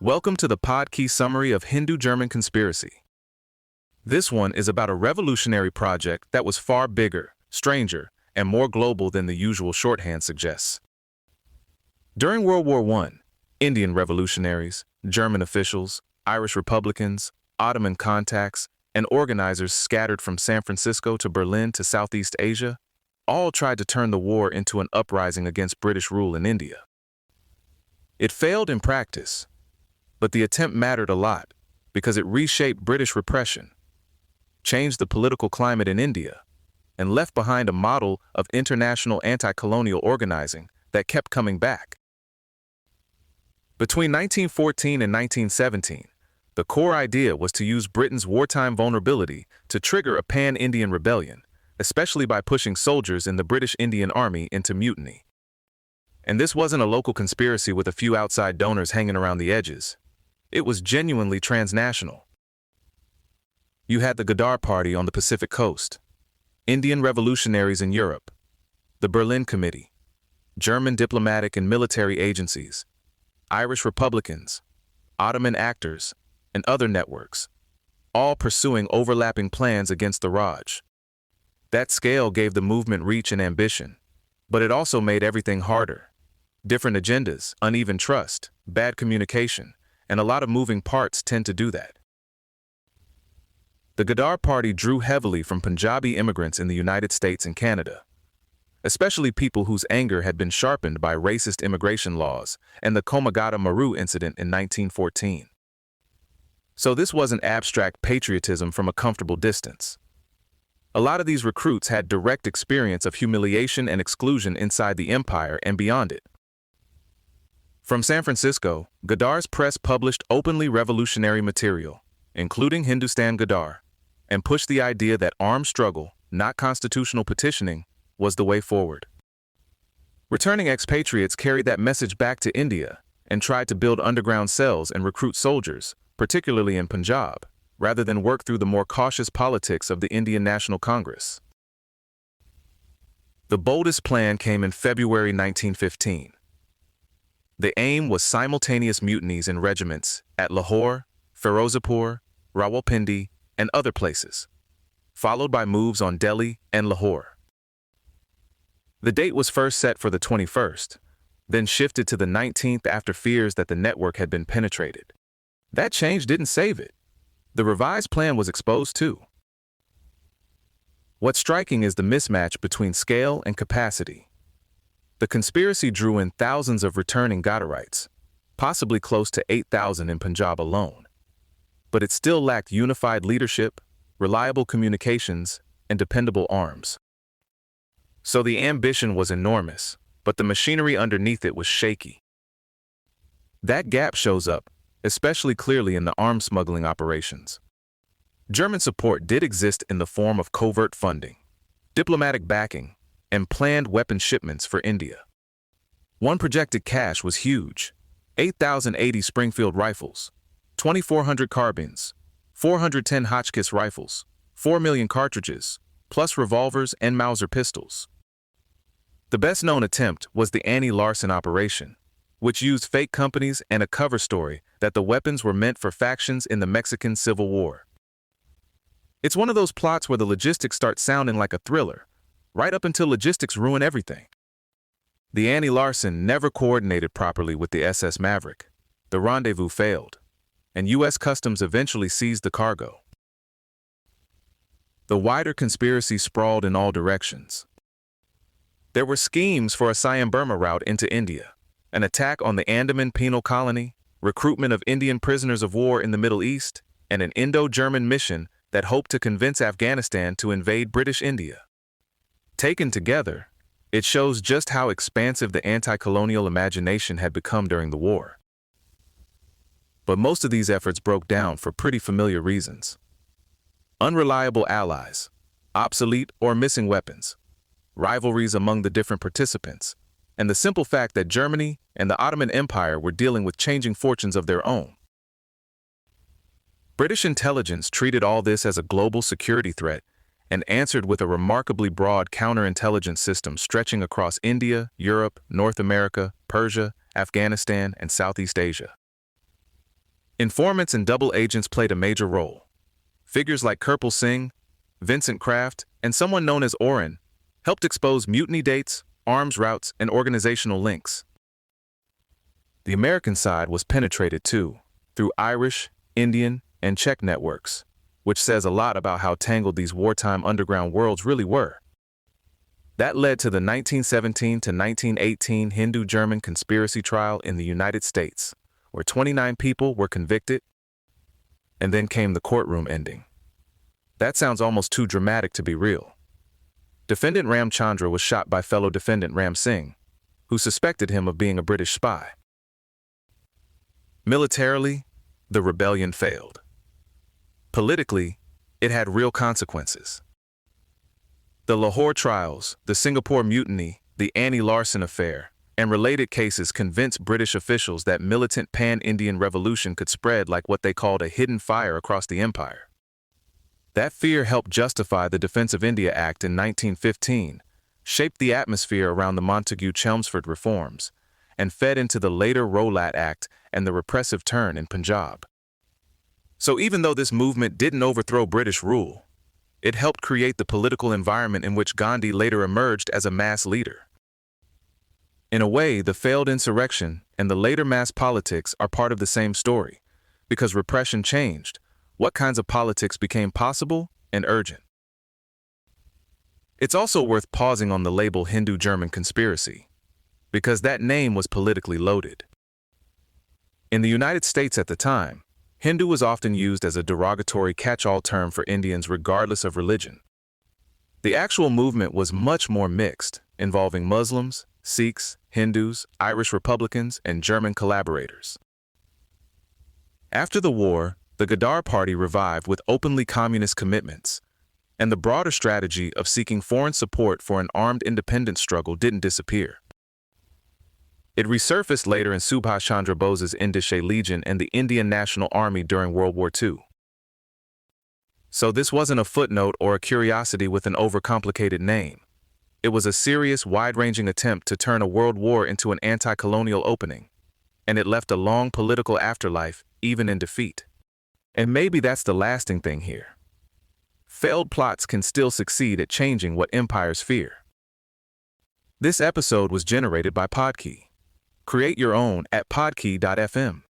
Welcome to the Podkey summary of Hindu-German conspiracy. This one is about a revolutionary project that was far bigger, stranger, and more global than the usual shorthand suggests. During World War I, Indian revolutionaries, German officials, Irish Republicans, Ottoman contacts, and organizers scattered from San Francisco to Berlin to Southeast Asia all tried to turn the war into an uprising against British rule in India. It failed in practice, but the attempt mattered a lot because it reshaped British repression, changed the political climate in India, and left behind a model of international anti-colonial organizing that kept coming back. Between 1914 and 1917, the core idea was to use Britain's wartime vulnerability to trigger a pan-Indian rebellion, especially by pushing soldiers in the British Indian Army into mutiny. And this wasn't a local conspiracy with a few outside donors hanging around the edges. It was genuinely transnational. You had the Ghadar Party on the Pacific Coast, Indian revolutionaries in Europe, the Berlin Committee, German diplomatic and military agencies, Irish Republicans, Ottoman actors, and other networks, all pursuing overlapping plans against the Raj. That scale gave the movement reach and ambition, but it also made everything harder. Different agendas, uneven trust, bad communication, and a lot of moving parts tend to do that. The Ghadar Party drew heavily from Punjabi immigrants in the United States and Canada, especially people whose anger had been sharpened by racist immigration laws and the Komagata Maru incident in 1914. So this wasn't abstract patriotism from a comfortable distance. A lot of these recruits had direct experience of humiliation and exclusion inside the empire and beyond it. From San Francisco, Ghadar's press published openly revolutionary material, including Hindustan Ghadar, and pushed the idea that armed struggle, not constitutional petitioning, was the way forward. Returning expatriates carried that message back to India and tried to build underground cells and recruit soldiers, particularly in Punjab, rather than work through the more cautious politics of the Indian National Congress. The boldest plan came in February 1915. The aim was simultaneous mutinies in regiments at Lahore, Firozapur, Rawalpindi, and other places, followed by moves on Delhi and Lahore. The date was first set for the 21st, then shifted to the 19th after fears that the network had been penetrated. That change didn't save it. The revised plan was exposed too. What's striking is the mismatch between scale and capacity. The conspiracy drew in thousands of returning Ghadarites, possibly close to 8,000 in Punjab alone. But it still lacked unified leadership, reliable communications, and dependable arms. So the ambition was enormous, but the machinery underneath it was shaky. That gap shows up, especially clearly in the arms smuggling operations. German support did exist in the form of covert funding, diplomatic backing, and planned weapon shipments for India. One projected cache was huge: 8,080 Springfield rifles, 2,400 carbines, 410 Hotchkiss rifles, 4 million cartridges, plus revolvers and Mauser pistols. The best-known attempt was the Annie Larsen operation, which used fake companies and a cover story that the weapons were meant for factions in the Mexican Civil War. It's one of those plots where the logistics start sounding like a thriller, right up until logistics ruin everything. The Annie Larsen never coordinated properly with the SS Maverick. The rendezvous failed, and U.S. Customs eventually seized the cargo. The wider conspiracy sprawled in all directions. There were schemes for a Siam-Burma route into India, an attack on the Andaman Penal Colony, recruitment of Indian prisoners of war in the Middle East, and an Indo-German mission that hoped to convince Afghanistan to invade British India. Taken together, it shows just how expansive the anti-colonial imagination had become during the war. But most of these efforts broke down for pretty familiar reasons. Unreliable allies, obsolete or missing weapons, rivalries among the different participants, and the simple fact that Germany and the Ottoman Empire were dealing with changing fortunes of their own. British intelligence treated all this as a global security threat and answered with a remarkably broad counterintelligence system stretching across India, Europe, North America, Persia, Afghanistan, and Southeast Asia. Informants and double agents played a major role. Figures like Kirpal Singh, Vincent Kraft, and someone known as Oren helped expose mutiny dates, arms routes, and organizational links. The American side was penetrated too, through Irish, Indian, and Czech networks, which says a lot about how tangled these wartime underground worlds really were. That led to the 1917 to 1918 Hindu-German conspiracy trial in the United States, where 29 people were convicted, and then came the courtroom ending. That sounds almost too dramatic to be real. Defendant Ram Chandra was shot by fellow defendant Ram Singh, who suspected him of being a British spy. Militarily, the rebellion failed. Politically, it had real consequences. The Lahore trials, the Singapore mutiny, the Annie Larsen affair, and related cases convinced British officials that militant pan-Indian revolution could spread like what they called a hidden fire across the empire. That fear helped justify the Defense of India Act in 1915, shaped the atmosphere around the Montagu-Chelmsford reforms, and fed into the later Rowlatt Act and the repressive turn in Punjab. So even though this movement didn't overthrow British rule, it helped create the political environment in which Gandhi later emerged as a mass leader. In a way, the failed insurrection and the later mass politics are part of the same story, because repression changed. What kinds of politics became possible and urgent? It's also worth pausing on the label Hindu-German conspiracy, because that name was politically loaded. In the United States at the time, Hindu was often used as a derogatory catch-all term for Indians regardless of religion. The actual movement was much more mixed, involving Muslims, Sikhs, Hindus, Irish Republicans, and German collaborators. After the war, the Ghadar party revived with openly communist commitments, and the broader strategy of seeking foreign support for an armed independence struggle didn't disappear. It resurfaced later in Subhash Chandra Bose's Indische Legion and the Indian National Army during World War II. So this wasn't a footnote or a curiosity with an overcomplicated name. It was a serious, wide-ranging attempt to turn a world war into an anti-colonial opening, and it left a long political afterlife, even in defeat. And maybe that's the lasting thing here. Failed plots can still succeed at changing what empires fear. This episode was generated by Podkey. Create your own at podkey.fm.